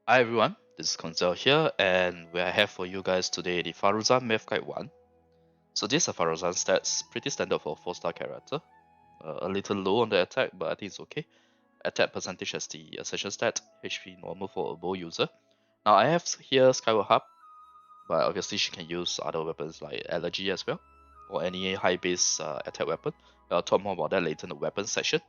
Hi everyone, this is Constellations here, and we have for you guys today the Faruzan Math Guide 1. So this is Faruzan stats, pretty standard for 4-star character. A little low on the attack, but I think it's okay. Attack percentage as the essential stat, HP normal for a bow user. Now I have here Skyward Harp, but obviously she can use other weapons like Allergy as well, or any high base attack weapon. I'll talk more about that later in the weapon section.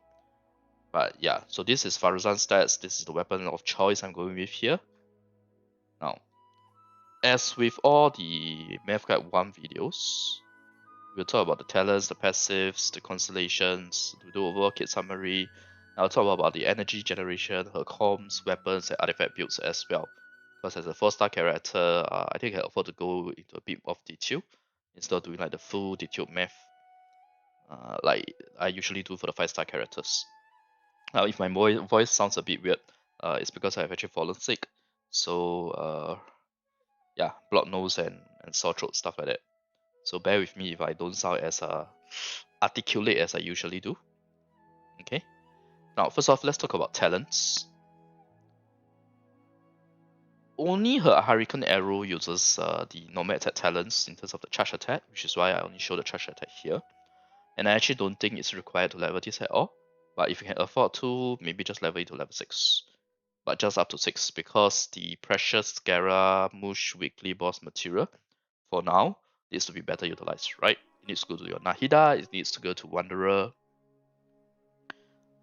But yeah, so this is Faruzan stats, this is the weapon of choice I'm going with here. Now, as with all the Math Guide 1 videos, we'll talk about the talents, the passives, the constellations, we'll do overall kit summary. I'll talk about the energy generation, her comms, weapons, and artifact builds as well. Because as a 4-star character, I think I can afford to go into a bit of detail instead of doing like the full detailed math like I usually do for the 5-star characters. Now, if my voice sounds a bit weird, it's because I've actually fallen sick. So, yeah, blocked nose and sore throat, stuff like that. So bear with me if I don't sound as articulate as I usually do. Okay. Now, first off, let's talk about talents. Only her Hurricane Arrow uses the normal attack talents in terms of the charge attack, which is why I only show the charge attack here. And I actually don't think it's required to level this at all. But if you can afford to, maybe just level it to level 6. But just up to 6, because the Precious Scara Mush Weekly Boss material, for now, needs to be better utilized, right? It needs to go to your Nahida, it needs to go to Wanderer.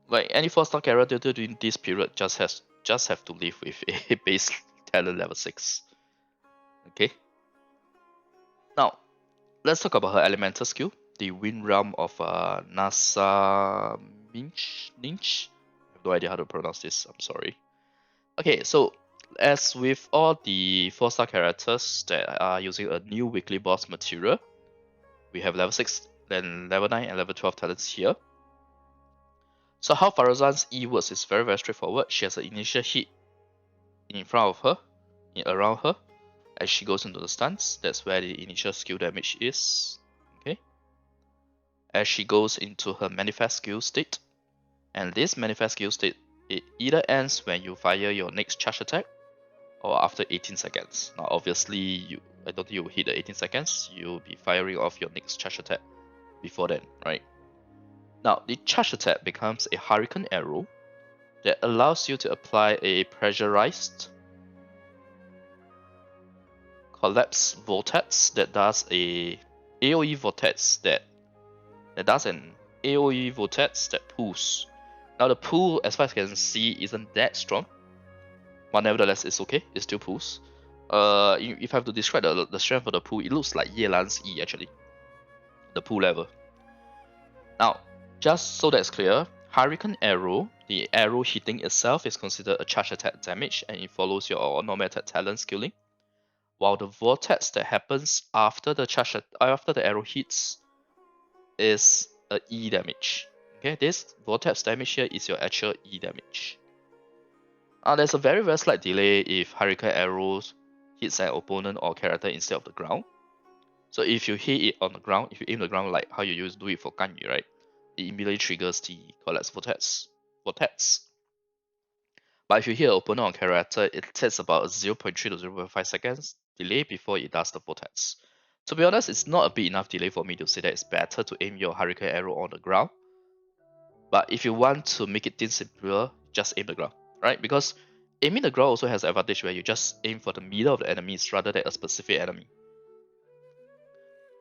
Like any 4-star character during this period just have to live with a base talent level 6. Okay. Now, let's talk about her elemental skill, the Wind Realm of Nasa Ninch. I have no idea how to pronounce this, I'm sorry. Okay, so as with all the 4-star characters that are using a new weekly boss material, we have level 6, then level 9 and level 12 talents here. So how Faruzan's E works is very straightforward. She has an initial hit in front of her, around her, as she goes into the stance. That's where the initial skill damage is. Okay. As she goes into her manifest skill state, and this manifest skill state, it either ends when you fire your next charge attack or after 18 seconds. Now obviously I don't think you will hit the 18 seconds, you'll be firing off your next charge attack before then, right? Now the charge attack becomes a Hurricane Arrow that allows you to apply a pressurized collapse vortex that does a AoE vortex that does an AoE vortex that pulls. Now the pull, as far as I can see, isn't that strong, but nevertheless it's okay. It still pulls. If I have to describe the strength of the pull, it looks like Yelan's E actually, the pull level. Now, just so that's clear, Hurricane Arrow, the arrow hitting itself is considered a charge attack damage and it follows your normal attack talent skilling, while the vortex that happens after the arrow hits is a E damage. Okay, this vortex damage here is your actual E damage. There's a very slight delay if Hurricane Arrows hits an opponent or character instead of the ground. So if you hit it on the ground, if you aim the ground like how you do it for Ganyu, right? It immediately triggers the collapse vortex. But if you hit an opponent or character, it takes about 0.3 to 0.5 seconds delay before it does the vortex. To be honest, it's not a big enough delay for me to say that it's better to aim your Hurricane Arrow on the ground. But if you want to make it simpler, just aim the ground, right? Because aiming the ground also has an advantage where you just aim for the middle of the enemies rather than a specific enemy,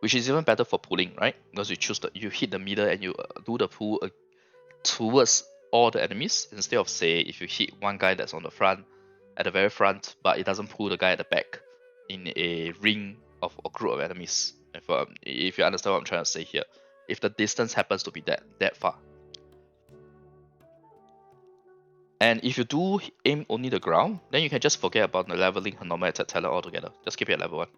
which is even better for pulling, right? Because you hit the middle and you do the pull towards all the enemies instead of, say, if you hit one guy that's on the front, at the very front, but it doesn't pull the guy at the back in a ring of a group of enemies. If you understand what I'm trying to say here, if the distance happens to be that far. And if you do aim only the ground, then you can just forget about the leveling her normal attack talent altogether. Just keep it at level 1.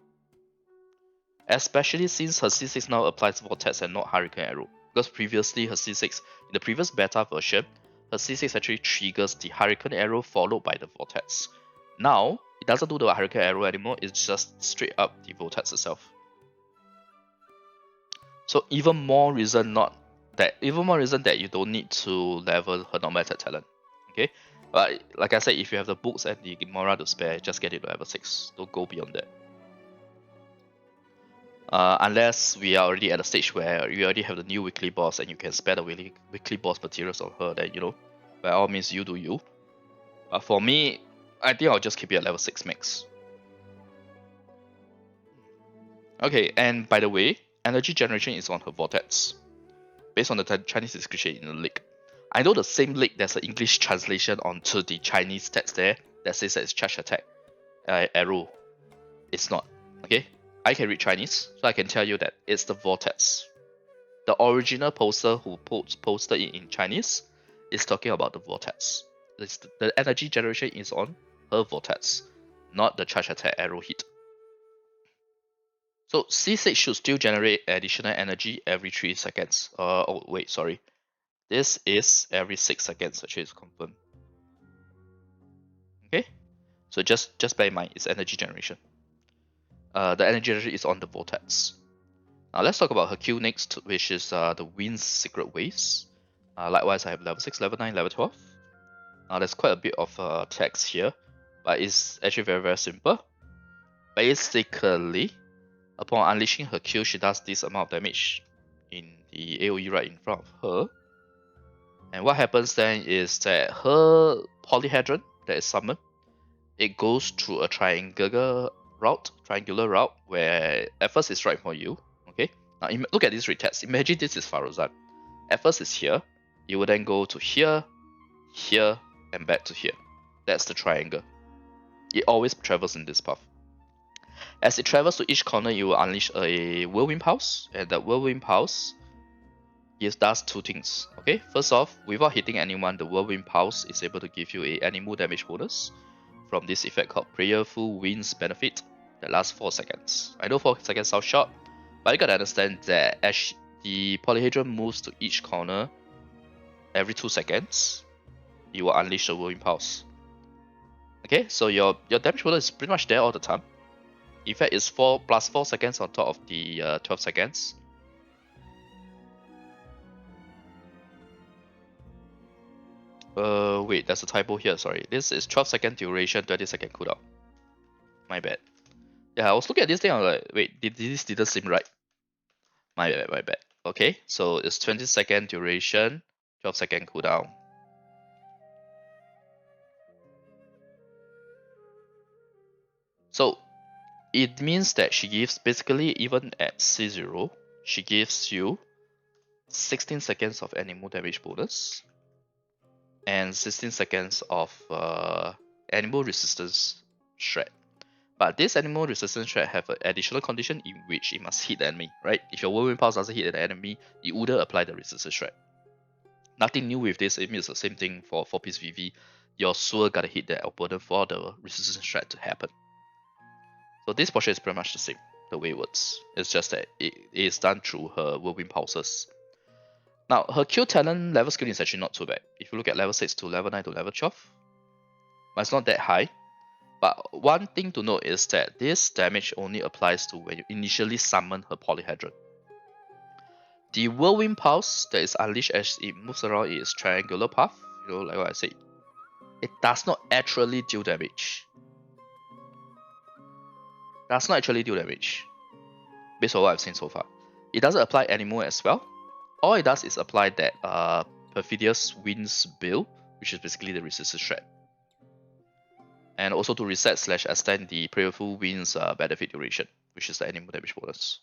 Especially since her C6 now applies Vortex and not Hurricane Arrow. Because previously her C6, in the previous beta version, her C6 actually triggers the Hurricane Arrow followed by the Vortex. Now, it doesn't do the Hurricane Arrow anymore, it's just straight up the Vortex itself. So even more reason that you don't need to level her normal attack talent. Okay? But like I said, if you have the books and the Mora to spare, just get it to level 6. Don't go beyond that. Unless we are already at a stage where you already have the new weekly boss and you can spare the weekly boss materials on her, then, you know, by all means, you do you. But for me, I think I'll just keep it at level 6 max. Okay, and by the way, energy generation is on her vortex, based on the Chinese description in the link. I know the same link, there's an English translation onto the Chinese text there that says that it's charge attack arrow. It's not. Okay, I can read Chinese, so I can tell you that it's the vortex. The original poster who posted it in Chinese is talking about the vortex. The energy generation is on her vortex, not the charge attack arrow hit. So C6 should still generate additional energy every 3 seconds. Oh wait, sorry. This is every 6 seconds, actually it's confirmed. Okay, so just bear in mind, it's energy generation. The energy generation is on the vortex. Now let's talk about her Q next, which is the Wind's Secret Ways. Likewise, I have level 6, level 9, level 12. Now there's quite a bit of text here, but it's actually very simple. Basically, upon unleashing her Q, she does this amount of damage in the AoE right in front of her. And what happens then is that her polyhedron that is summoned, it goes through a triangular route, where at first it's right for you. Okay, now look at this retest. Imagine this is Faruzan. At first it's here, you will then go to here, here, and back to here. That's the triangle. It always travels in this path. As it travels to each corner, you will unleash a Whirlwind Pulse, and that Whirlwind Pulse does two things. Okay, first off, without hitting anyone, the Whirlwind Pulse is able to give you a animal damage bonus from this effect called Prayerful Winds Benefit that lasts 4 seconds. I know 4 seconds sounds short, but you gotta understand that as the polyhedron moves to each corner every 2 seconds, you will unleash a Whirlwind Pulse. Okay, so your damage bonus is pretty much there all the time. In fact, it's 4 plus 4 seconds on top of the 12 seconds. Wait, there's a typo here, sorry. This is 12 second duration, 20 second cooldown. My bad. Yeah, I was looking at this thing, I was like, wait, this didn't seem right. My bad. Okay, so it's 20 second duration, 12 second cooldown. So, it means that she gives, basically, even at C0, she gives you 16 seconds of animal damage bonus and 16 seconds of animal resistance shred. But this animal resistance shred have an additional condition in which it must hit the enemy, right? If your Whirlwind Pulse doesn't hit the enemy, it wouldn't apply the resistance shred. Nothing new with this, it means the same thing for 4-piece VV. Your Sword gotta hit the opponent for the resistance shred to happen. So this portion is pretty much the same, the way it works. It's just that it is done through her Whirlwind Pulses. Now, her Q talent level scaling is actually not too bad. If you look at level 6 to level 9 to level 12, but it's not that high. But one thing to note is that this damage only applies to when you initially summon her polyhedron. The Whirlwind Pulse that is unleashed as it moves around its triangular path, you know, like what I said, it does not actually deal damage. Does not actually deal damage, based on what I've seen so far. It doesn't apply anymore as well. All it does is apply that Perfidious Winds Bill, which is basically the resistance shred. And also to reset / extend the Prayerful Winds benefit duration, which is the animal damage bonus.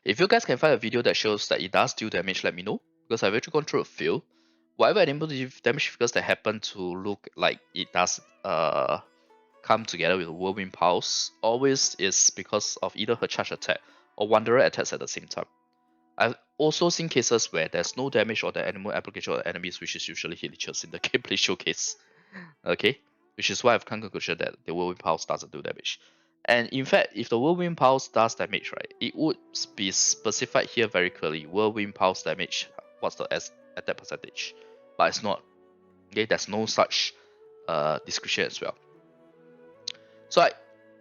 If you guys can find a video that shows that it does deal damage, let me know, because I've actually gone through a few. Whatever animal damage figures that happen to look like it does come together with a Whirlwind Pulse always is because of either her charge attack or Wanderer attacks at the same time. I've also seen cases where there's no damage or the animal application on enemies, which is usually Hilichurls in the gameplay showcase. Okay, which is why I've come to the conclusion that the Whirlwind Pulse doesn't do damage. And in fact, if the Whirlwind Pulse does damage, right, it would be specified here very clearly. Whirlwind Pulse damage, what's the attack percentage? But it's not. Okay, there's no such description as well. So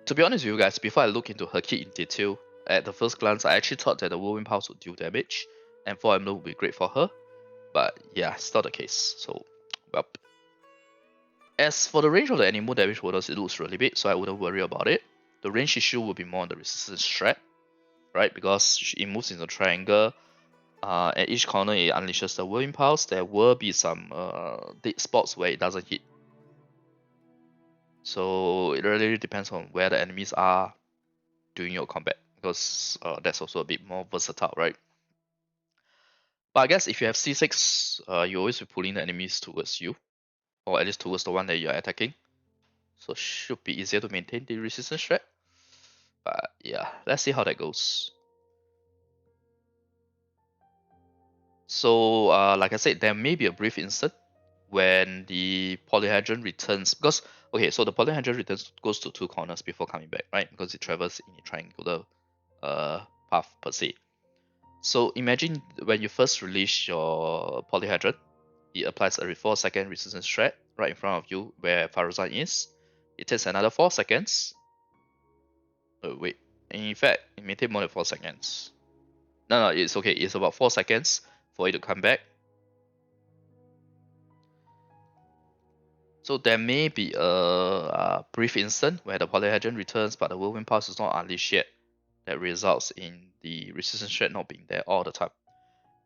to be honest with you guys, before I look into her kit in detail, at the first glance, I actually thought that the Whirlwind Pulse would deal damage, and 4 Emerald would be great for her. But yeah, it's not the case. So, well. As for the range of the animal damage bonus, it looks really big, so I wouldn't worry about it. The range issue will be more on the resistance strat, right? Because it moves in a triangle. At each corner, it unleashes the whirling pulse. There will be some dead spots where it doesn't hit. So it really depends on where the enemies are during your combat, because that's also a bit more versatile, right? But I guess if you have C6, you always be pulling the enemies towards you, or at least towards the one that you're attacking. So should be easier to maintain the resistance strat. But yeah, let's see how that goes. So like I said, there may be a brief instant when the polyhedron returns, because okay, so the polyhedron returns goes to two corners before coming back, right? Because it travels in a triangular path per se. So imagine when you first release your polyhedron, it applies a 4-second resistance strat right in front of you where Faruzan is. It takes another 4 seconds. Oh wait, in fact, it may take more than 4 seconds. No, it's okay. It's about 4 seconds for it to come back. So there may be a brief instant where the polyhedron returns, but the whirlwind pulse is not unleashed yet. That results in the resistance strat not being there all the time.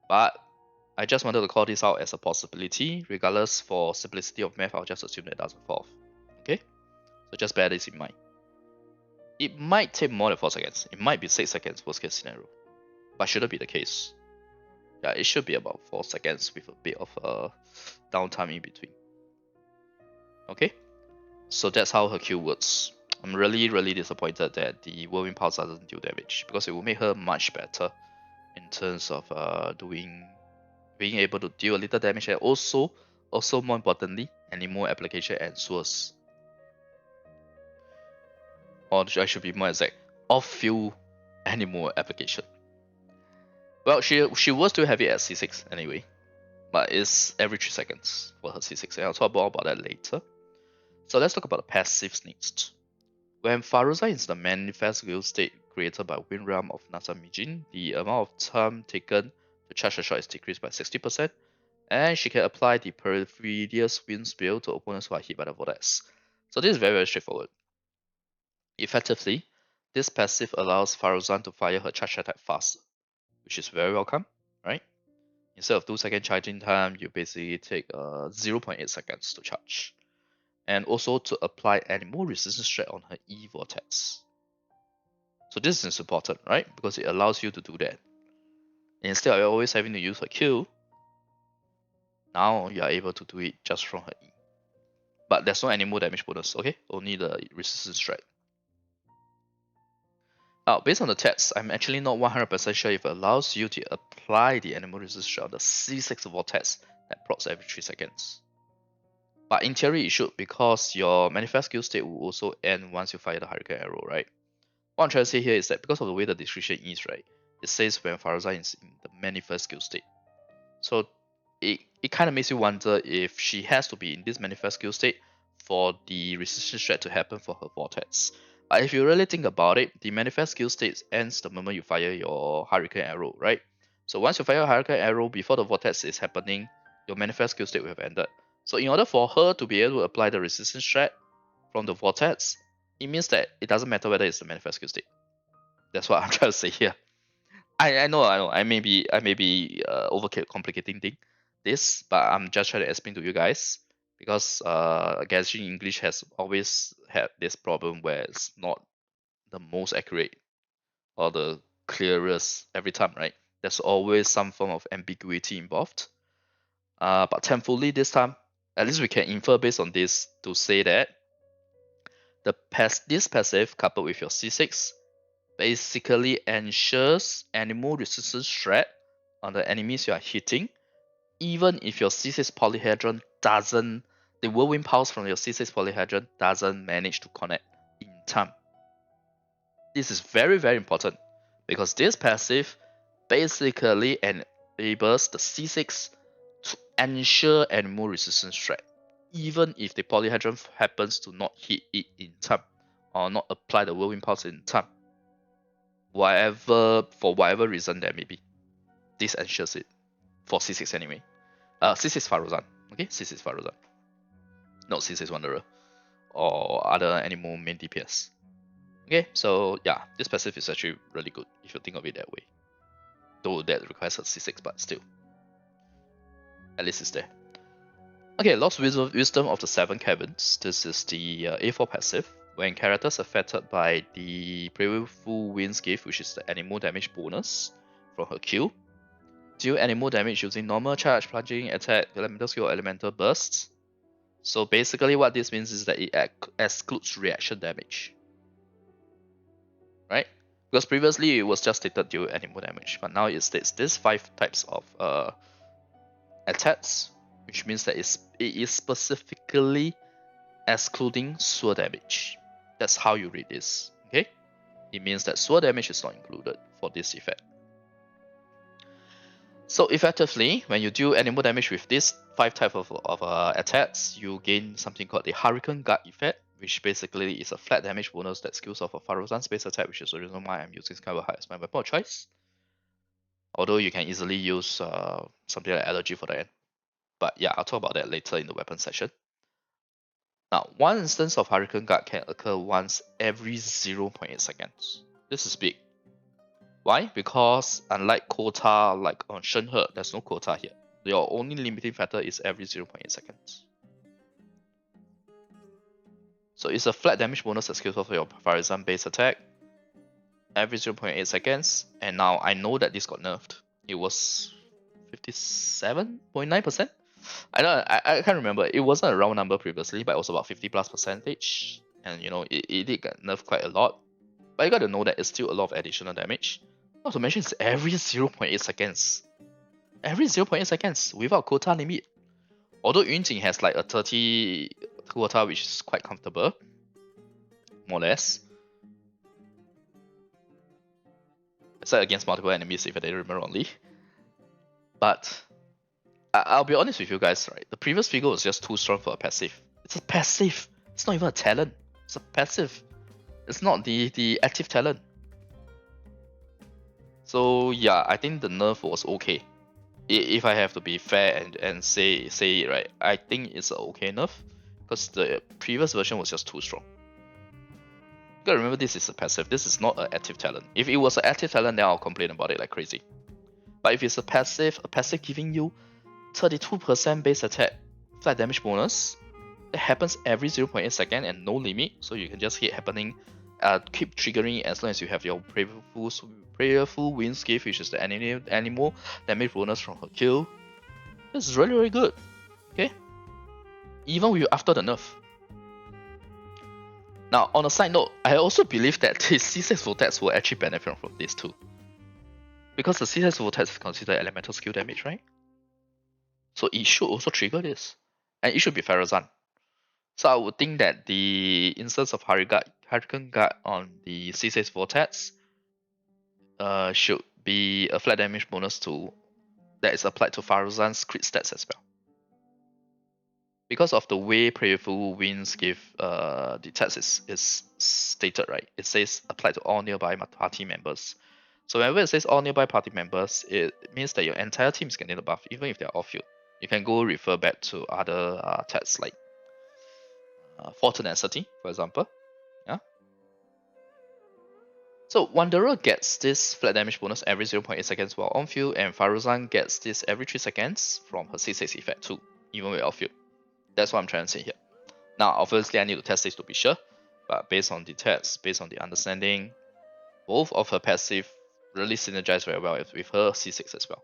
But I just wanted to call this out as a possibility. Regardless, for simplicity of math, I'll just assume that doesn't fall off. Okay? So just bear this in mind. It might take more than 4 seconds. It might be 6 seconds, worst case scenario. But shouldn't be the case. Yeah, it should be about 4 seconds with a bit of a downtime in between. Okay? So that's how her Q works. I'm really disappointed that the whirlwind pulse doesn't deal damage, because it will make her much better in terms of being able to deal a little damage, and also more importantly, animal application and source. Or I should be more exact, off-field animal application. Well, she will still have it at C6 anyway, but it's every 3 seconds for her C6, and I'll talk more about that later. So let's talk about the passives next. When Faruzan is the manifest guild state created by Wind Realm of Nasamijin, the amount of time taken to charge a shot is decreased by 60%, and she can apply the Perfidious Wind spell to opponents who are hit by the vortex. So this is very straightforward. Effectively, this passive allows Faruzan to fire her charge attack faster, which is very welcome, right? Instead of 2-second charging time, you basically take 0.8 seconds to charge. And also to apply animal resistance strat on her E vortex. So this is important, right? Because it allows you to do that. Instead of always having to use her Q, now you are able to do it just from her E. But there's no animal damage bonus, okay? Only the resistance strat. Now, based on the text, I'm actually not 100% sure if it allows you to apply the animal resistance strat on the C6 vortex that procs every 3 seconds. But in theory, it should, because your manifest skill state will also end once you fire the Hurricane Arrow, right? What I'm trying to say here is that because of the way the description is, right, it says when Faruzan is in the manifest skill state. So it kind of makes you wonder if she has to be in this manifest skill state for the resistance strat to happen for her vortex. But if you really think about it, the manifest skill state ends the moment you fire your Hurricane Arrow, right? So once you fire your Hurricane Arrow before the vortex is happening, your manifest skill state will have ended. So in order for her to be able to apply the resistance strat from the vortex, it means that it doesn't matter whether it's the manifest skill state. That's what I'm trying to say here. I know. I may be overcomplicating this, but I'm just trying to explain to you guys, because Genshin English has always had this problem where it's not the most accurate or the clearest every time, right? There's always some form of ambiguity involved. But thankfully this time, at least we can infer based on this to say that this passive coupled with your C6 basically ensures animal resistance strat on the enemies you are hitting, even if your C6 polyhedron doesn't, the whirlwind pulse from your C6 polyhedron doesn't manage to connect in time. This is very important, because this passive basically enables the C6 to ensure animal resistance strat, even if the polyhedron happens to not hit it in time or not apply the whirlwind pulse in time. For whatever reason there may be, this ensures it for C6 anyway. C6 Faruzan. Okay, C6 Faruzan. not C6 Wanderer or other animal main DPS. Okay, so yeah, this passive is actually really good if you think of it that way. Though that requires a C6, but still. At least it's there. Okay, Lost Wisdom of the Seven Caverns. This is the A4 passive. When characters affected by the Prayerful Winds gift, which is the animal damage bonus from her Q, deal animal damage using normal charge, plunging, attack, elemental skill, or elemental bursts. So basically what this means is that it excludes reaction damage. Right? Because previously it was just stated deal animal damage, but now it states these 5 types of attacks, which means that it is specifically excluding sword damage. That's how you read this. Okay? It means that sword damage is not included for this effect. So effectively, when you do animal damage with these 5 types of attacks, you gain something called the Hurricane Guard effect, which basically is a flat damage bonus that scales off a Faruzan space attack, which is the reason why I'm using Skyward as my weapon of choice. Although you can easily use something like Allergy for that. But yeah, I'll talk about that later in the weapon section. Now, one instance of Hurricane Guard can occur once every 0.8 seconds. This is big. Why? Because unlike quota, like on Shenhe, there's no quota here. Your only limiting factor is every 0.8 seconds. So it's a flat damage bonus that scales off your Faruzan base attack every 0.8 seconds. And now I know that this got nerfed. It was 57.9%. I can't remember. It wasn't a round number previously, but it was about 50+%. And you know, it did get nerfed quite a lot. But you gotta know that it's still a lot of additional damage. Not to mention it's every 0.8 seconds. Every 0.8 seconds without quota limit. Although Yunjing has like a 30 quota, which is quite comfortable, more or less. It's like against multiple enemies if I didn't remember wrongly. But I'll be honest with you guys, right? The previous figure was just too strong for a passive. It's a passive. It's not even a talent. It's a passive. It's not the active talent. So yeah, I think the nerf was okay. If I have to be fair and say it right, I think it's an okay nerf because the previous version was just too strong. You gotta remember this is a passive. This is not an active talent. If it was an active talent, then I'll complain about it like crazy. But if it's a passive giving you 32% base attack flat damage bonus, it happens every 0.8 second and no limit, so you can just keep happening, keep triggering as long as you have your Prayerful Winds gift, which is the animal damage bonus from her kill. This is really good. Okay, even with after the nerf. Now, on a side note, I also believe that the C6 Vortex will actually benefit from this too, because the C6 Vortex is considered elemental skill damage, right? So it should also trigger this, and it should be Faruzan. So I would think that the instance of Hurricane Guard on the C6 Vortex should be a flat damage bonus that is applied to Faruzan's crit stats as well. Because of the way Prayerful Winds give the text is stated, right? It says applied to all nearby party members. So whenever it says all nearby party members, it means that your entire team is getting the buff, even if they're off field. You can go refer back to other texts like Fortunacity, for example. Yeah. So Wanderer gets this flat damage bonus every 0.8 seconds while on field, and Faruzan gets this every 3 seconds from her C6 effect too, even when off field. That's what I'm trying to say here. Now, obviously, I need to test this to be sure, but based on the test, based on the understanding, both of her passive really synergize very well with her C6 as well.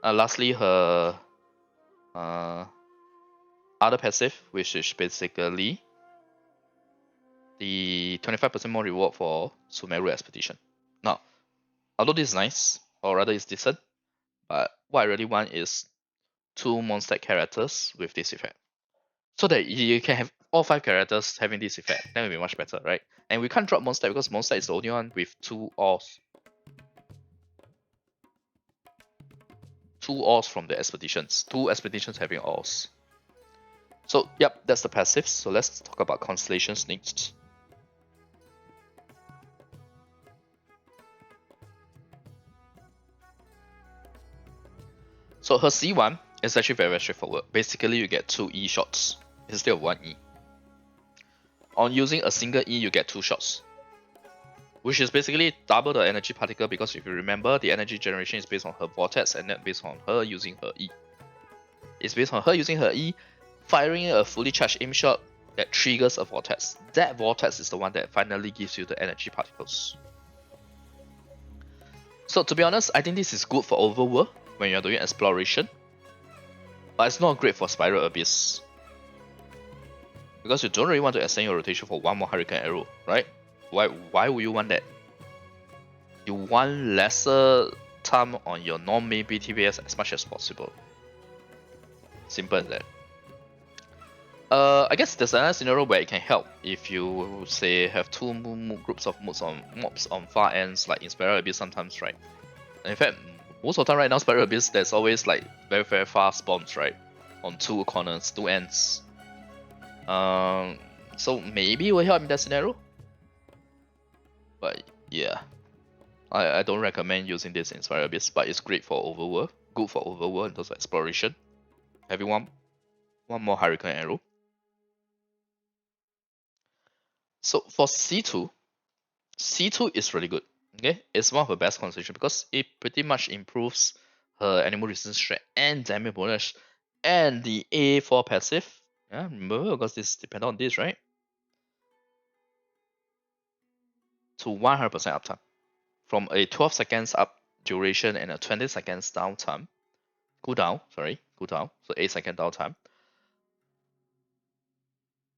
Lastly, her other passive, which is basically the 25% more reward for Sumeru Expedition. Now, although this is nice, or rather it's decent, but what I really want is 2 monster characters with this effect. So that you can have all 5 characters having this effect. That would be much better, right? And we can't drop monster because monster is the only one with 2 ores. 2 ores from the expeditions. 2 expeditions having ores. So, yep, that's the passives. So let's talk about Constellations next. So her C1 It's actually very, very straightforward. Basically, you get 2 E shots instead of 1 E. On using a single E, you get 2 shots, which is basically double the energy particle, because if you remember, the energy generation is based on her vortex and not based on her using her E. It's based on her using her E, firing a fully charged aim shot that triggers a vortex. That vortex is the one that finally gives you the energy particles. So to be honest, I think this is good for overworld when you're doing exploration, but it's not great for Spiral Abyss, because you don't really want to extend your rotation for 1 more Hurricane Arrow, right? Why would you want that? You want lesser time on your non-main BTBS as much as possible. Simple as that. I guess there's another scenario where it can help if you say have 2 groups of mobs on far ends, like in Spiral Abyss sometimes, right? And in fact, most of the time right now, Spiral Abyss, there's always like very, very far spawns, right? On 2 corners, 2 ends. So maybe it will help in that scenario. But yeah, I don't recommend using this in Spiral Abyss, but it's great for overworld, good for overworld in terms of exploration. Having one more Hurricane Arrow. So for C2 is really good. Okay, it's one of the best Constellation because it pretty much improves her animal resistance strength and damage bonus and the A4 passive. Yeah, remember, because this depends on this, right? To 100% uptime. From a 12 seconds up duration and a 20 seconds downtime. Cooldown, so 8 second downtime.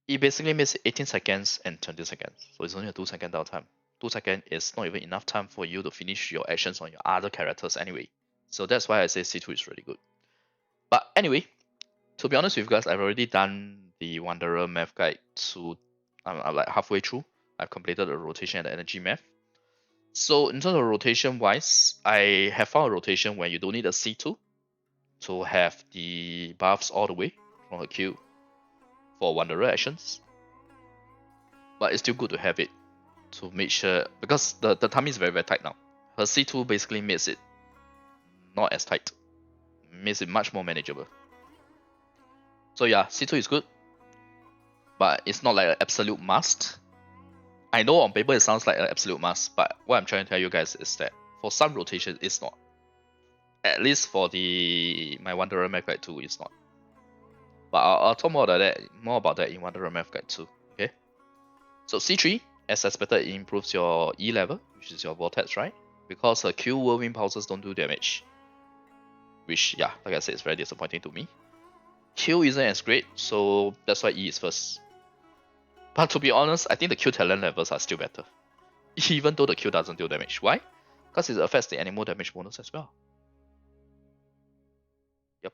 It basically makes 18 seconds and 20 seconds. So it's only a 2 second downtime. 2 seconds is not even enough time for you to finish your actions on your other characters anyway. So that's why I say C2 is really good. But anyway, to be honest with you guys, I've already done the Wanderer math guide to, I'm like halfway through. I've completed the rotation and the energy math. So in terms of rotation wise, I have found a rotation where you don't need a C2 to have the buffs all the way from her Q for Wanderer actions. But it's still good to have it to make sure, because the timing is very, very tight now. Her C2 basically makes it not as tight, makes it much more manageable. So yeah, C2 is good, but it's not like an absolute must. I know on paper it sounds like an absolute must, but what I'm trying to tell you guys is that for some rotation it's not. At least for my Wanderer Math Guide 2, it's not. But I'll talk more about that in Wanderer Math Guide 2. Okay. So C3, as expected, it improves your E level, which is your vortex, right? Because her Q whirlwind pulses don't do damage. Which, yeah, like I said, is very disappointing to me. Q isn't as great, so that's why E is first. But to be honest, I think the Q talent levels are still better. Even though the Q doesn't do damage. Why? Because it affects the animal damage bonus as well. Yep.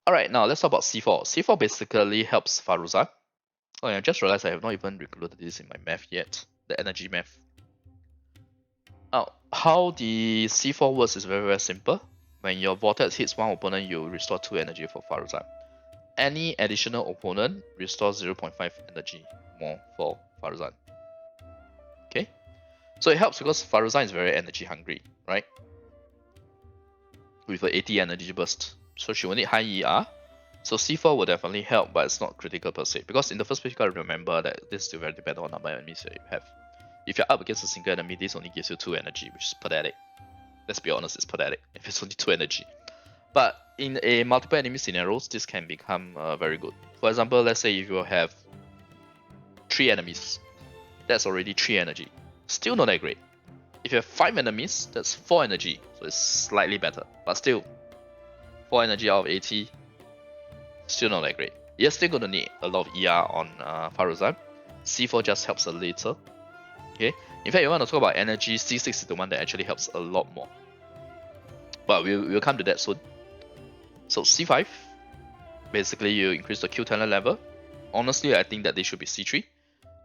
Alright, now let's talk about C4. C4 basically helps Faruzan. Oh, I just realized I have not even included this in my math yet. The energy math. Now, how the C4 works is very, very simple. When your vortex hits one opponent, you restore 2 energy for Faruzan. Any additional opponent restores 0.5 energy more for Faruzan. Okay? So it helps because Faruzan is very energy hungry, right? With an 80 energy burst. So she will need high ER. So C4 will definitely help, but it's not critical per se. Because in the first place, you gotta remember that this is still very dependent on number of enemies that you have. If you're up against a single enemy, this only gives you 2 energy, which is pathetic. Let's be honest, it's pathetic if it's only 2 energy. But in a multiple enemy scenarios, this can become very good. For example, let's say if you have 3 enemies, that's already 3 energy. Still not that great. If you have 5 enemies, that's 4 energy, so it's slightly better. But still, 4 energy out of 80, still not that great. You're still gonna need a lot of ER on Faruzan. C4 just helps a little. Okay. In fact, you want to talk about energy, C6 is the one that actually helps a lot more. But we'll come to that soon. So C5, basically you increase the Q talent level. Honestly, I think that this should be C3.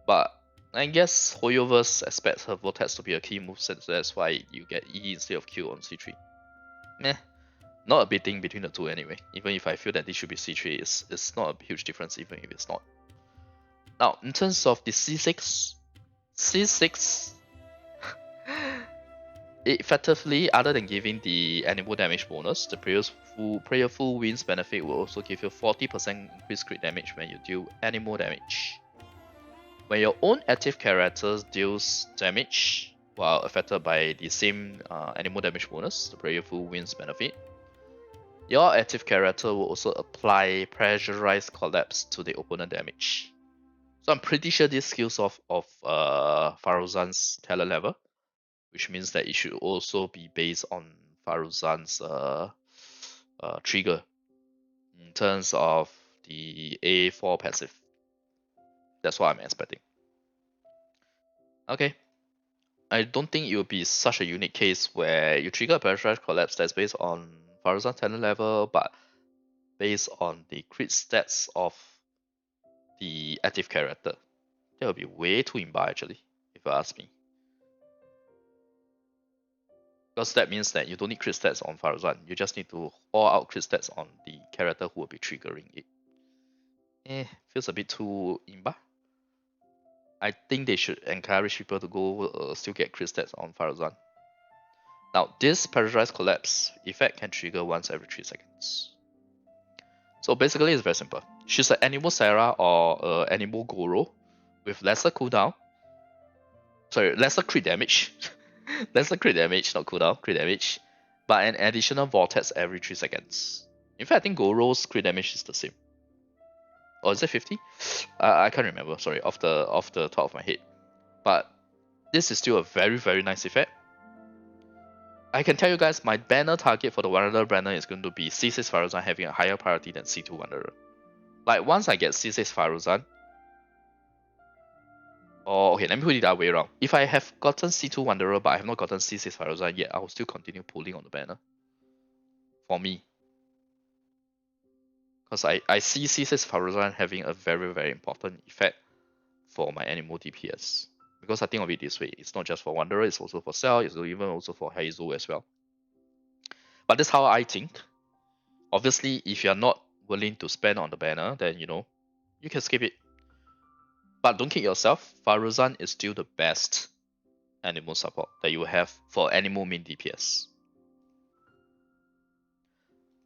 But I guess Hoyoverse expects her Vortex to be a key moveset, so that's why you get E instead of Q on C3. Meh. Not a big thing between the two anyway. Even if I feel that this should be C3, it's not a huge difference even if it's not. Now, in terms of the C6, effectively, other than giving the animal damage bonus, the player full wins benefit will also give you 40% increased crit damage when you deal animal damage. When your own active character deals damage while affected by the same animal damage bonus, the player full wins benefit, your active character will also apply pressurized collapse to the opponent damage. So I'm pretty sure this skills of Faruzan's talent level, which means that it should also be based on Faruzan's trigger in terms of the A4 passive. That's what I'm expecting. Okay. I don't think it will be such a unique case where you trigger a pressurized collapse that's based on Faruzan's talent level, but based on the crit stats of the active character. That would be way too imba actually, if you ask me. Because that means that you don't need crit stats on Faruzan, you just need to all out crit stats on the character who will be triggering it. Feels a bit too imba. I think they should encourage people to go still get crit stats on Faruzan. Now, this pressurized collapse effect can trigger once every 3 seconds. So basically, it's very simple. She's an animal Sarah or an animal Goro with lesser cooldown. Sorry, lesser crit damage. Lesser crit damage, not cooldown, crit damage. But an additional vortex every 3 seconds. In fact, I think Goro's crit damage is the same. Or is it 50? I can't remember, sorry, off the top of my head. But this is still a very, very nice effect. I can tell you guys, my banner target for the Wanderer banner is going to be C6 Faruzan having a higher priority than C2 Wanderer. Like, once I get C6 Faruzan, or okay, let me put it that way around. If I have gotten C2 Wanderer but I have not gotten C6 Faruzan yet, I will still continue pulling on the banner. For me. Because I see C6 Faruzan having a very, very important effect for my animal DPS. Because I think of it this way, it's not just for Wanderer, it's also for Cell, it's even also for Hazel as well. But that's how I think. Obviously, if you're not willing to spend on the banner, then you can skip it. But don't kid yourself, Faruzan is still the best animal support that you have for animal main DPS.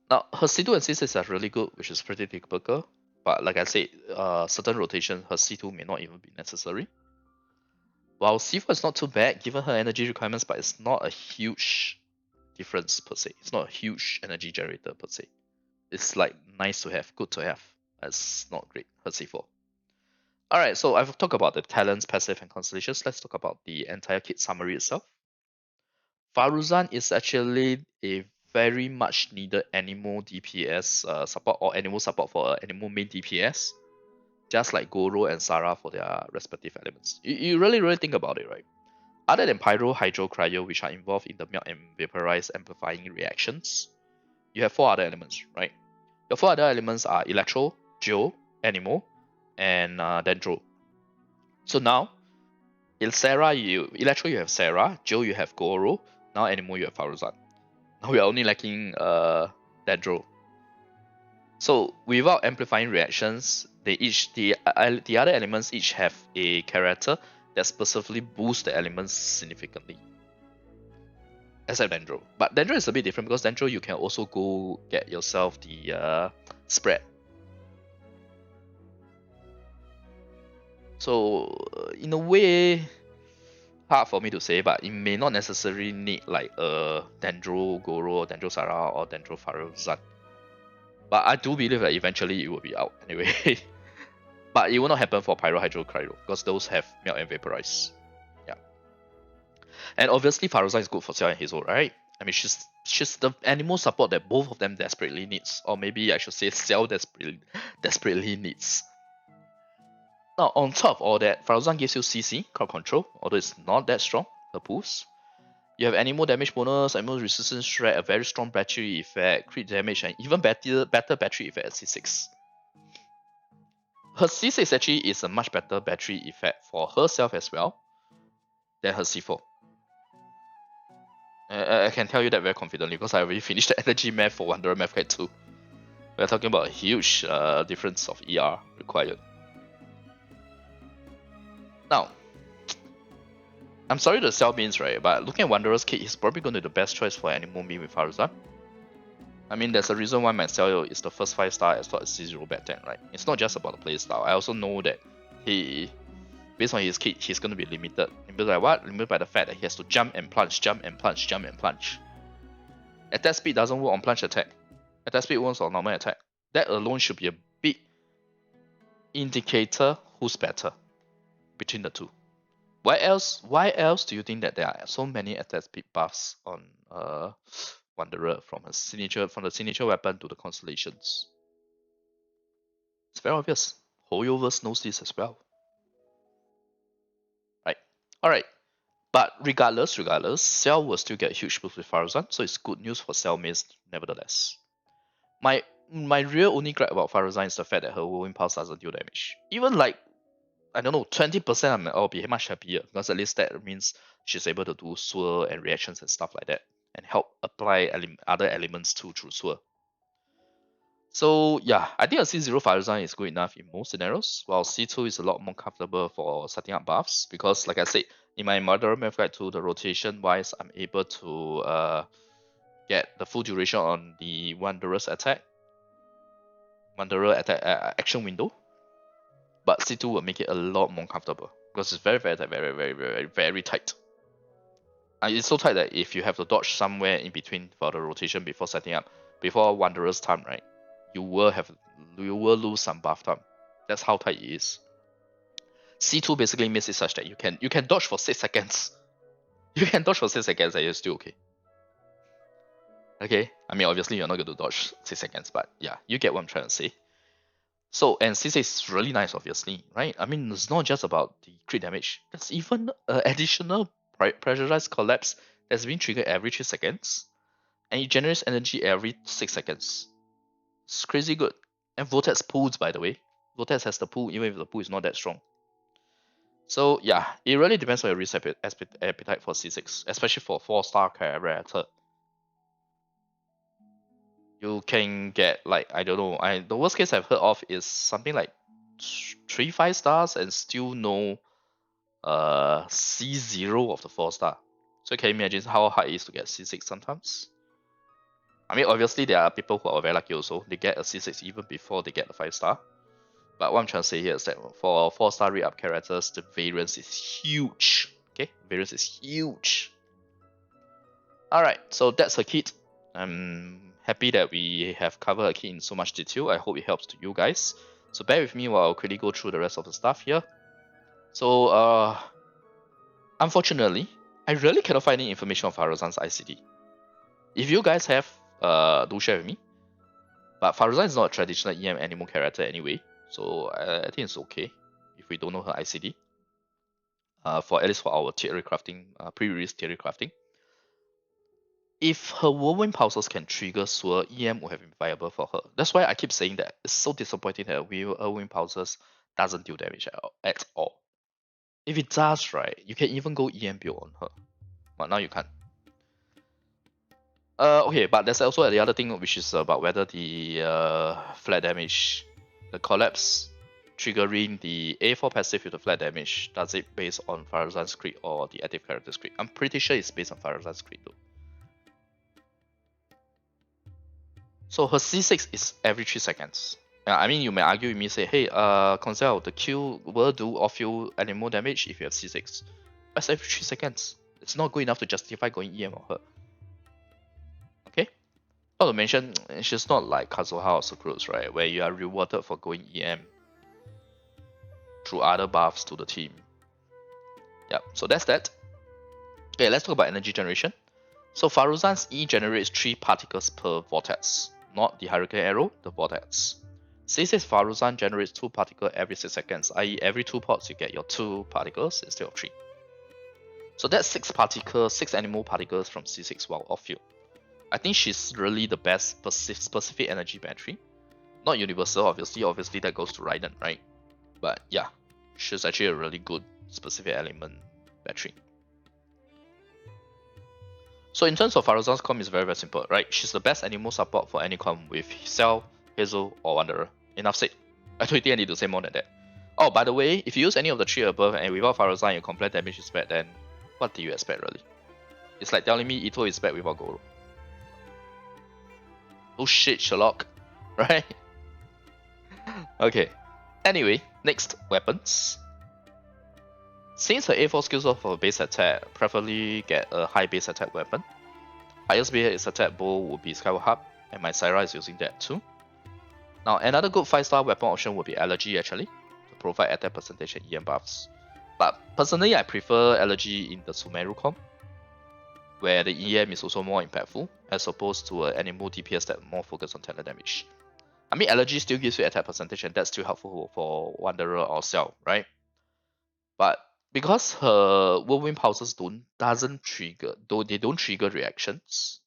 Now, her C2 and C6 are really good, which is pretty typical. But like I said, certain rotation, her C2 may not even be necessary. While C4 is not too bad, given her energy requirements, but it's not a huge difference per se. It's not a huge energy generator per se. It's like nice to have, good to have. It's not great, her C4. Alright, so I've talked about the talents, passive, and constellations. Let's talk about the entire kit summary itself. Faruzan is actually a very much needed animal DPS support or animal support for animal main DPS, just like Goro and Sarah for their respective elements. You really think about it, right? Other than Pyro, Hydro, Cryo, which are involved in the melt and vaporize amplifying reactions, you have 4 other elements, right? Your 4 other elements are Electro, Geo, Animal, and Dendro. So now, in Sarah, Electro you have Sarah, Geo you have Goro, now Animal you have Faruzan. Now we are only lacking Dendro. So without amplifying reactions, the other elements each have a character that specifically boosts the elements significantly. Except Dendro. But Dendro is a bit different because Dendro you can also go get yourself the spread. So in a way, hard for me to say, but it may not necessarily need like a Dendro Goro, Dendro Sarah, or Dendro Faruzan. But I do believe that eventually it will be out anyway. But it will not happen for Pyro, Hydro, Cryo because those have melt and vaporize. Yeah. And obviously Faruzan is good for Cell and Hazel, right? I mean, she's the animal support that both of them desperately needs, or maybe I should say Cell desperately needs. Now, on top of all that, Faruzan gives you CC, crowd control, although it's not that strong, her boost. You have animal damage bonus, animal resistance shred, a very strong battery effect, crit damage, and even better battery effect at C6. Her C6 actually is a much better battery effect for herself as well than her C4. I can tell you that very confidently because I already finished the energy math for Wanderer Math Guide 2. We're talking about a huge difference of ER required. Now, I'm sorry to sell means, right? But looking at Wanderer's kit, he's probably going to be the best choice for Animal Me with Faruzan. I mean, there's a reason why my Cell is the first 5-star as far as C0 back then, right? It's not just about the playstyle. I also know that he, based on his kit, he's going to be limited. Limited by what? Limited by the fact that he has to jump and plunge, jump and plunge, jump and plunge. Attack speed doesn't work on plunge attack. Attack speed works on normal attack. That alone should be a big indicator who's better between the two. Why else do you think that there are so many attack speed buffs on Wanderer from the signature weapon to the constellations? It's very obvious. Hoyoverse knows this as well. Right. Alright. But regardless, Cell will still get a huge boost with Faruzan, so it's good news for Cell mains nevertheless. My real only gripe about Faruzan is the fact that her Whirlwind Pulse doesn't deal damage. Even like, I don't know, 20% I'll be much happier, because at least that means she's able to do swirl and reactions and stuff like that, and help apply other elements too through swirl. So yeah, I think a C0 Faruzan is good enough in most scenarios, while C2 is a lot more comfortable for setting up buffs, because like I said, in my Murderer Math Guide 2, the rotation wise, I'm able to get the full duration on the Wanderer's attack, action window, but C2 will make it a lot more comfortable, because it's very tight. And it's so tight that if you have to dodge somewhere in between for the rotation before setting up, before Wanderer's time, right, you will lose some buff time. That's how tight it is. C2 basically makes it such that you can dodge for 6 seconds. You can dodge for 6 seconds and you're still okay. Okay, I mean obviously you're not going to dodge 6 seconds, but yeah, you get what I'm trying to say. So, and C6 is really nice, obviously, right? I mean, it's not just about the crit damage. There's even additional pressurized collapse that's been triggered every 3 seconds, and it generates energy every 6 seconds. It's crazy good. And Vortex pulls, by the way. Vortex has the pull, even if the pull is not that strong. So yeah, it really depends on your risk appetite for C6, especially for 4-star character. You can get like, I don't know, the worst case I've heard of is something like 3-5 stars and still no C0 of the 4-star. So you can imagine how hard it is to get C6 sometimes. I mean, obviously there are people who are very lucky also. They get a C6 even before they get a 5-star. But what I'm trying to say here is that for 4-star re-up characters, the variance is huge. Okay, variance is huge. Alright, so that's her kit. I'm happy that we have covered her kit in so much detail. I hope it helps to you guys. So bear with me while I'll quickly go through the rest of the stuff here. So unfortunately, I really cannot find any information on Faruzan's ICD. If you guys have, do share with me. But Faruzan is not a traditional EM animal character anyway, so I think it's okay if we don't know her ICD. For at least for our theory crafting, pre-release theory crafting. If her Whirlwind Pulses can trigger Swirl, EM would have been viable for her. That's why I keep saying that it's so disappointing that Whirlwind Pulses doesn't deal damage at all. If it does, right, you can even go EM build on her. But now you can't. Okay, but there's also the other thing which is about whether the flat damage, the collapse triggering the A4 passive with the flat damage, does it based on Faruzan's crit or the active character's crit? I'm pretty sure it's based on Faruzan's crit though. So her C6 is every 3 seconds. I mean, you may argue with me, say, hey, Constellations, the Q will do off you animal damage if you have C6. That's every 3 seconds. It's not good enough to justify going EM on her. Okay? Not to mention, she's not like Kazuha or Sucrose, right? Where you are rewarded for going EM through other buffs to the team. Yep, so that's that. Okay, let's talk about energy generation. So Faruzan's E generates 3 particles per vortex, not the Hurricane Arrow, the vortex. C6 Faruzan generates 2 particles every 6 seconds, i.e. every 2 pods you get your 2 particles instead of 3. So that's 6 particles, 6 animal particles from C6 while off field. I think she's really the best specific energy battery. Not universal, obviously that goes to Raiden, right? But yeah, she's actually a really good specific element battery. So in terms of Faruzan's comp, it's very simple, right? She's the best animal support for any comp with Cell, Hazel, or Wanderer. Enough said. I don't think I need to say more than that. Oh, by the way, if you use any of the 3 above and without Faruzan your complete damage is bad, then What do you expect really? It's like telling me Itto is back without Goro. Oh shit, Sherlock. Right? Okay. Anyway, next weapons. Since her A4 skills off for base attack, preferably get a high base attack weapon. Highest base attack bow would be Skyward Harp, and my Syra is using that too. Now, another good 5-star weapon option would be Allergy actually, to provide attack percentage and EM buffs. But personally, I prefer Allergy in the Sumeru comp, where the EM is also more impactful, as opposed to an animal DPS that more focused on tele damage. I mean, Allergy still gives you attack percentage, and that's still helpful for Wanderer or Cell, right? But because her whirlwind pulses doesn't trigger, though they don't trigger reactions.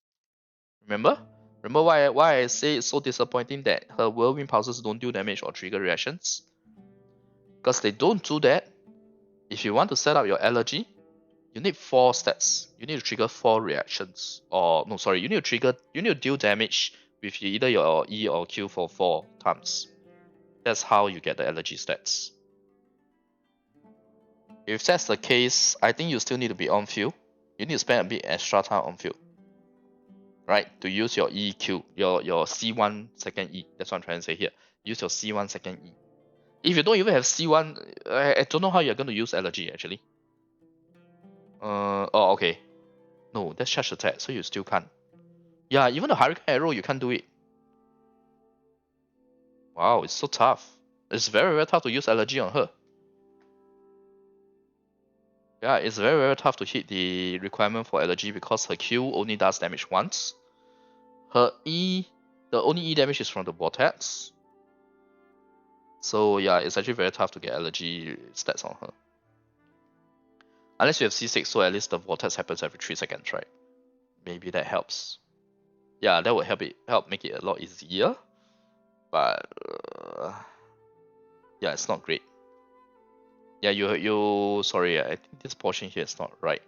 Remember? Remember why I say it's so disappointing that her whirlwind pulses don't do damage or trigger reactions? Because they don't do that. If you want to set up your allergy, you need 4 stats. You need to trigger 4 reactions. Or no, sorry, you need to deal damage with either your E or Q for 4 times. That's how you get the allergy stats. If that's the case, I think you still need to be on field. You need to spend a bit extra time on field, right? To use your EQ, your C1 second E. That's what I'm trying to say here. Use your C1 second E. If you don't even have C1, I don't know how you're going to use allergy actually. Oh, okay. No, that's charge attack, so you still can't. Yeah, even the Hurricane Arrow, you can't do it. Wow, it's so tough. It's very, very tough to use allergy on her. Yeah, it's very, very tough to hit the requirement for allergy because her Q only does damage once. Her E, the only E damage is from the vortex. So yeah, it's actually very tough to get allergy stats on her. Unless you have C6, so at least the vortex happens every 3 seconds, right? Maybe that helps. Yeah, that would help make it a lot easier. But yeah, it's not great. Yeah, you sorry, I think this portion here is not right.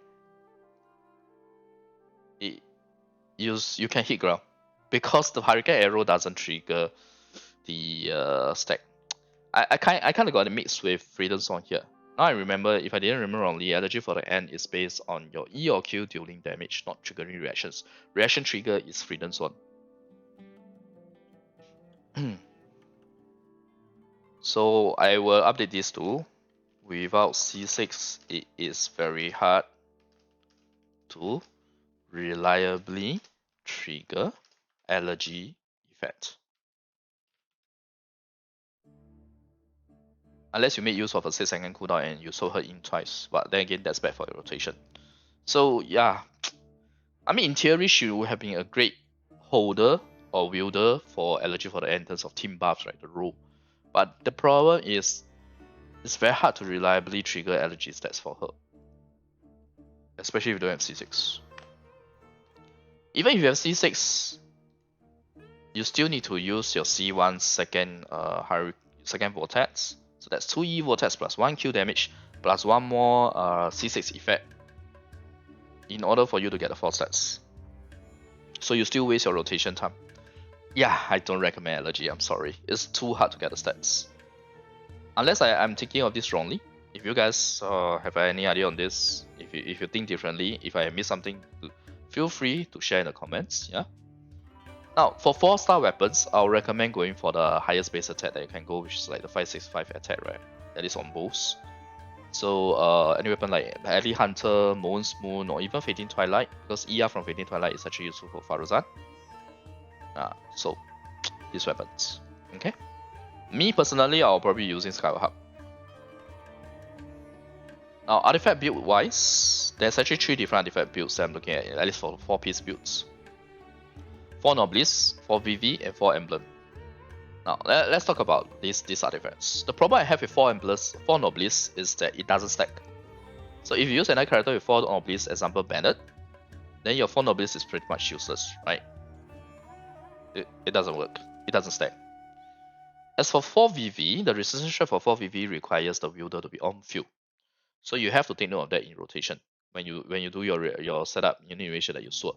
You can hit ground because the Hurricane Arrow doesn't trigger the stack. I kind of got it mixed with Freedom Song here. Now I remember, if I didn't remember wrongly, allergy for the end is based on your E or Q dealing damage, not triggering reactions. Reaction trigger is Freedom Song. So I will update these two. Without C6, it is very hard to reliably trigger allergy effect. Unless you make use of a 6-second cooldown and you sold her in twice, but then again that's bad for your rotation. So yeah, I mean in theory she would have been a great holder or wielder for allergy for the end in terms of team buffs, right? The rule. But the problem is it's very hard to reliably trigger allergy stats for her. Especially if you don't have C6. Even if you have C6, you still need to use your C1 second vortex. So that's 2E vortex plus 1 Q damage plus 1 more C6 effect in order for you to get the 4 stats. So you still waste your rotation time. Yeah, I don't recommend allergy, I'm sorry. It's too hard to get the stats. Unless I'm thinking of this wrongly. If you guys have any idea on this, if you think differently, if I missed something, feel free to share in the comments, yeah? Now, for 4-star weapons, I'll recommend going for the highest base attack that you can go, which is like the 565 attack, right? That is on both. So, any weapon like Alley Hunter, Moon's Moon, or even Fading Twilight, because ER from Fading Twilight is actually useful for Faruzan. So, these weapons. Okay? Me personally, I'll probably be using Skyward Harp. Now, artifact build wise, there's actually 3 different artifact builds that I'm looking at least for 4-piece builds. 4 Nobliss, 4 VV, and 4 Emblem. Now, let's talk about these artifacts. The problem I have with 4 Nobliss is that it doesn't stack. So if you use another character with 4 Nobliss, example Bennett, then your 4 Nobliss is pretty much useless, right? It doesn't work. It doesn't stack. As for 4 VV, the resistance for 4 VV requires the wielder to be on field. So you have to take note of that in rotation. When you do your setup, you need to make sure that you sword.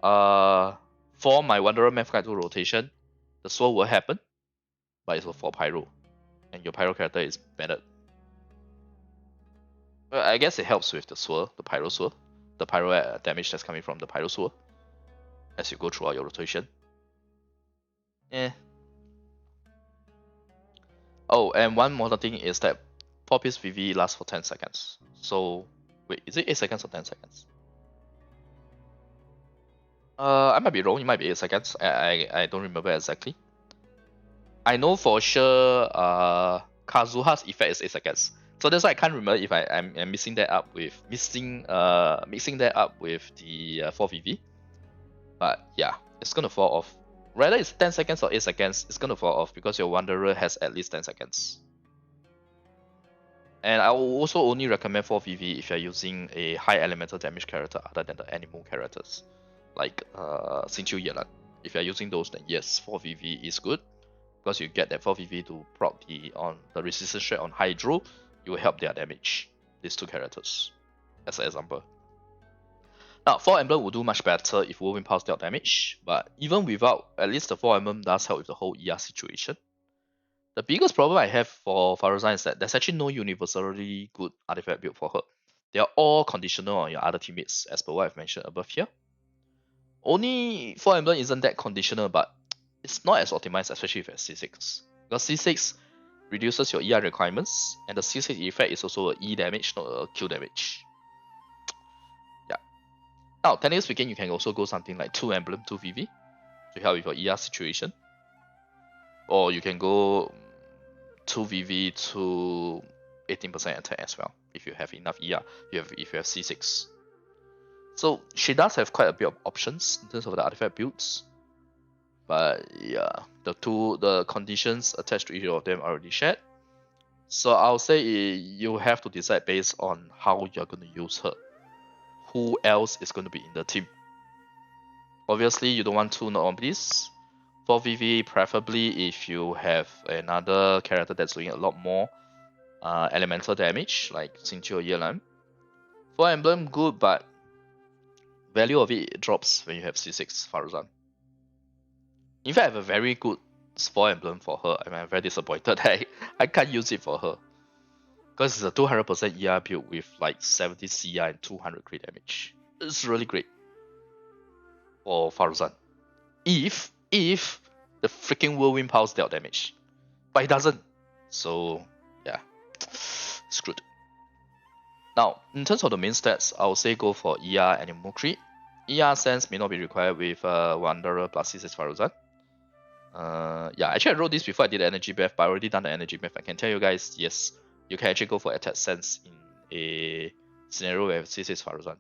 For my Wanderer Math Guide 2 rotation, the sword will happen, but it's for Pyro. And your Pyro character is Bennett. Well, I guess it helps with the swirl, the pyro swirl, the pyro damage that's coming from the pyro swirl as you go throughout your rotation. Eh. Oh, and one more thing is that Poppy's VV lasts for 10 seconds. So, wait, is it 8 seconds or 10 seconds? I might be wrong, it might be 8 seconds. I don't remember exactly. I know for sure Kazuha's effect is 8 seconds. So that's why I can't remember if I'm mixing that up with mixing that up with the 4VV. But yeah, it's gonna fall off. Whether it's 10 seconds or 8 seconds, it's gonna fall off because your Wanderer has at least 10 seconds. And I will also only recommend 4VV if you're using a high elemental damage character other than the animal characters, like Xingqiu Yelan. If you're using those, then yes, 4VV is good because you get that 4VV to proc on the resistance rate on Hydro, you will help their damage. These two characters, as an example. Now, 4 Emblem will do much better if Whirlwind Pulse dealt damage, but even without, at least the 4 Emblem does help with the whole ER situation. The biggest problem I have for Faruzan is that there's actually no universally good artifact build for her. They are all conditional on your other teammates, as per what I've mentioned above here. Only 4 Emblem isn't that conditional, but it's not as optimized, especially if it's C6. Because C6 reduces your ER requirements, and the C6 effect is also a E damage, not a Q damage. Yeah. Now, technically speaking, you can also go something like 2 Emblem, 2 VV to help with your ER situation. Or you can go 2 VV to 18% attack as well, if you have enough ER, if you have C6. So she does have quite a bit of options in terms of the artifact builds. But yeah, the conditions attached to each of them are already shared. So I'll say you have to decide based on how you're going to use her. Who else is going to be in the team? Obviously, you don't want two non-oblis. For VV, preferably if you have another character that's doing a lot more elemental damage, like Xingqiu or Yelan. 4 Emblem, good, but value of it drops when you have C6 Faruzan. In fact, I have a very good 4 Emblem for her. I'm very disappointed that I can't use it for her. Because it's a 200% ER build with like 70 CR and 200 crit damage. It's really great for Faruzan. If the freaking Whirlwind Pulse dealt damage. But it doesn't. So yeah, screwed. Now, in terms of the main stats, I would say go for ER and Animal Crit. ER sense may not be required with Wanderer plus C6 Faruzan. Yeah, actually I wrote this before I did the energy buff, but I already done the energy buff. I can tell you guys, yes, you can actually go for attack sense in a scenario where C6 Faruzan.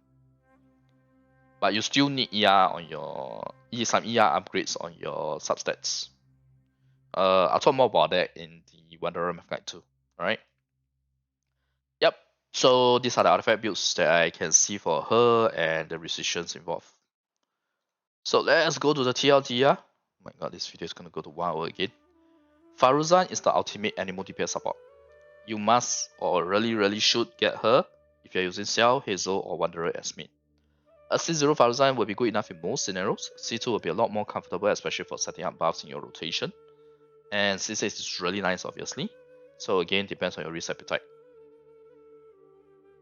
But you still need ER on your some ER upgrades on your substats. I'll talk more about that in the Wanderer Math Guide too. Alright. Yep. So these are the artifact builds that I can see for her and the restrictions involved. So let's go to the TLDR. Oh my god, this video is gonna go to 1 hour again. Faruzan is the ultimate animal DPS support. You must or really should get her if you're using Cell, Hazel, or Wanderer as main. A C0 Faruzan will be good enough in most scenarios. C2 will be a lot more comfortable, especially for setting up buffs in your rotation. And C6 is really nice, obviously. So again, depends on your risk appetite.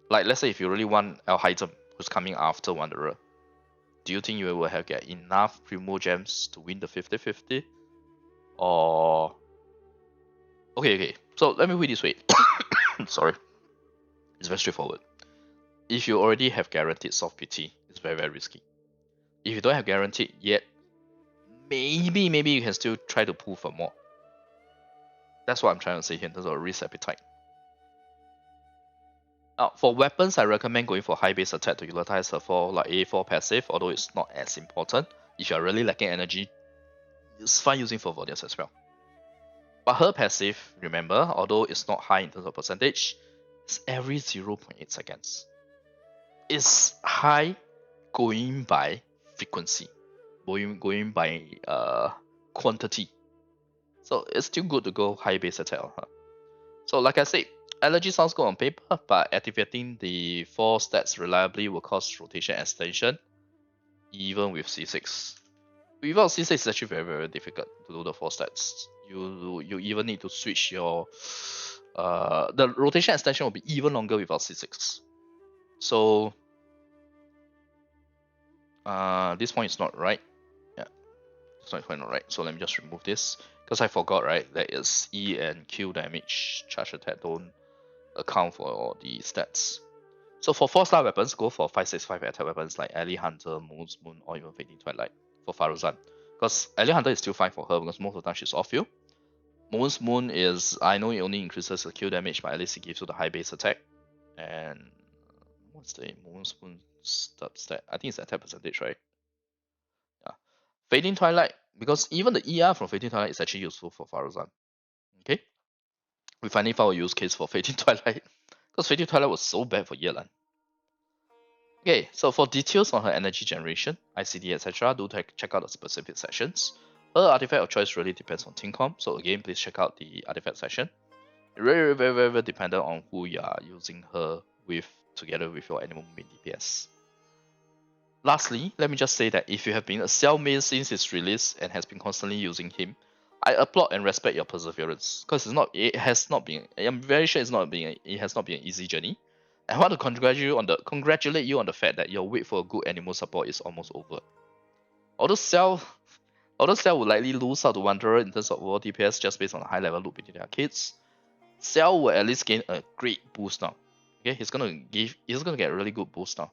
Like let's say if you really want Albedo, who's coming after Wanderer, do you think you will have get enough Primo Gems to win the 50-50? Or okay. So let me put it this way. Sorry. It's very straightforward. If you already have guaranteed soft PT, it's very risky. If you don't have guaranteed yet, maybe you can still try to pull for more. That's what I'm trying to say here in terms of risk appetite. Now, for weapons, I recommend going for high base attack to utilize her for like A4 passive, although it's not as important. If you're really lacking energy, it's fine using for Vodius as well. But her passive, remember, although it's not high in terms of percentage, it's every 0.8 seconds. It's high going by frequency, going by quantity. So it's still good to go high base attack on her. So like I said, allergy sounds good on paper, but activating the 4 stats reliably will cause rotation extension, even with C6. Without C6, it's actually very difficult to do the 4 stats. You even need to switch your the rotation extension will be even longer without C6. So this point is not right. Yeah, this point not right. So let me just remove this because I forgot, right? That is E and Q damage charge attack don't account for all the stats. So for 4-star weapons, go for 565 attack weapons like Ally Hunter, Moon's Moon, or even Fading Twilight for Faruzan. Because Ally Hunter is still fine for her because most of the time she's off field. Moon's Moon is, I know it only increases the kill damage, but at least it gives you the high base attack. And what's the Moon's Moon stat? I think it's attack percentage, right? Yeah. Fading Twilight, because even the ER from Fading Twilight is actually useful for Faruzan. Okay? We finally found a use case for Fading Twilight. Because Fading Twilight was so bad for Yelan. Okay, so for details on her energy generation, ICD, etc., do check out the specific sections. Her artifact of choice really depends on team comp, so again, please check out the artifact section. Very dependent on who you are using her with, together with your animal main DPS. Lastly, let me just say that if you have been a Cell main since its release and has been constantly using him, I applaud and respect your perseverance, because it has not been, I'm very sure it has not been an easy journey. I want to congratulate you on the fact that your wait for a good animal support is almost over. Although Cell would likely lose out to Wanderer in terms of overall DPS just based on the high level loop between their kids, Cell will at least gain a great boost now. Okay, he's gonna get a really good boost now.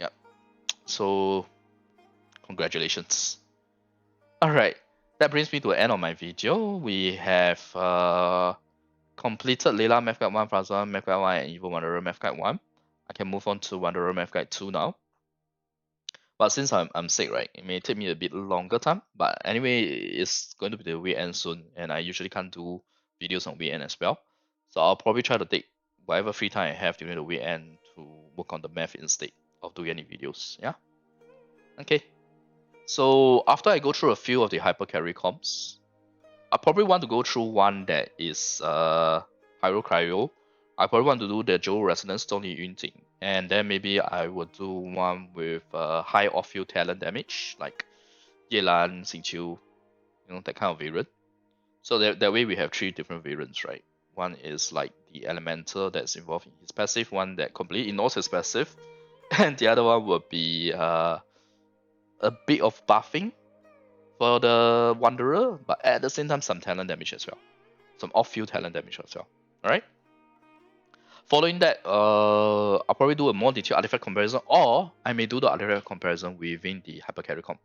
Yep. So congratulations. Alright, that brings me to the end of my video. We have completed Layla Math Guide 1, Faruzan Math Guide 1, and Evil Wanderer Math Guide 1. I can move on to Wanderer Math Guide 2 now. But since I'm sick, right, it may take me a bit longer time. But anyway, it's going to be the weekend soon, and I usually can't do videos on weekend as well. So I'll probably try to take whatever free time I have during the weekend to work on the math instead of doing any videos. Yeah. Okay. So after I go through a few of the hyper carry comps, I probably want to go through one that is Pyro Cryo. I probably want to do the Joe Resonance Stone Yunting. And then maybe I would do one with high off-field talent damage, like Yelan, Xingqiu, that kind of variant. So that way we have 3 different variants, right? One is like the Elemental that's involved in his passive, one that completely ignores his passive, and the other one would be a bit of buffing for the Wanderer, but at the same time some talent damage as well. Some off-field talent damage as well. Alright? Following that, I'll probably do a more detailed artifact comparison, or I may do the artifact comparison within the hyper carry comp.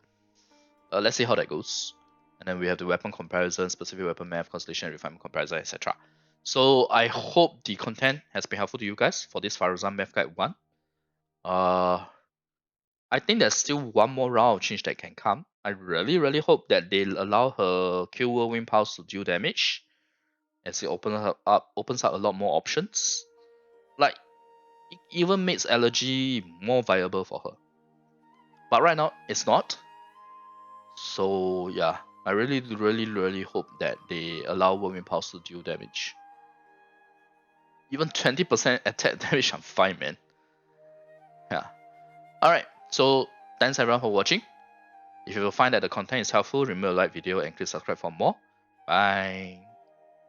Let's see how that goes. And then we have the weapon comparison, specific weapon math, constellation refinement comparison, etc. So I hope the content has been helpful to you guys for this Faruzan Math Guide 1. I think there's still one more round of change that can come. I really hope that they'll allow her Kill Whirlwind Pulse to deal damage, as it opens up a lot more options. Like, it even makes Allergy more viable for her. But right now, it's not. So yeah, I really hope that they allow Whirlwind Pulse to deal damage. Even 20% attack damage, I'm fine, man. Yeah. Alright, so thanks everyone for watching. If you find that the content is helpful, remember to like video and click subscribe for more. Bye.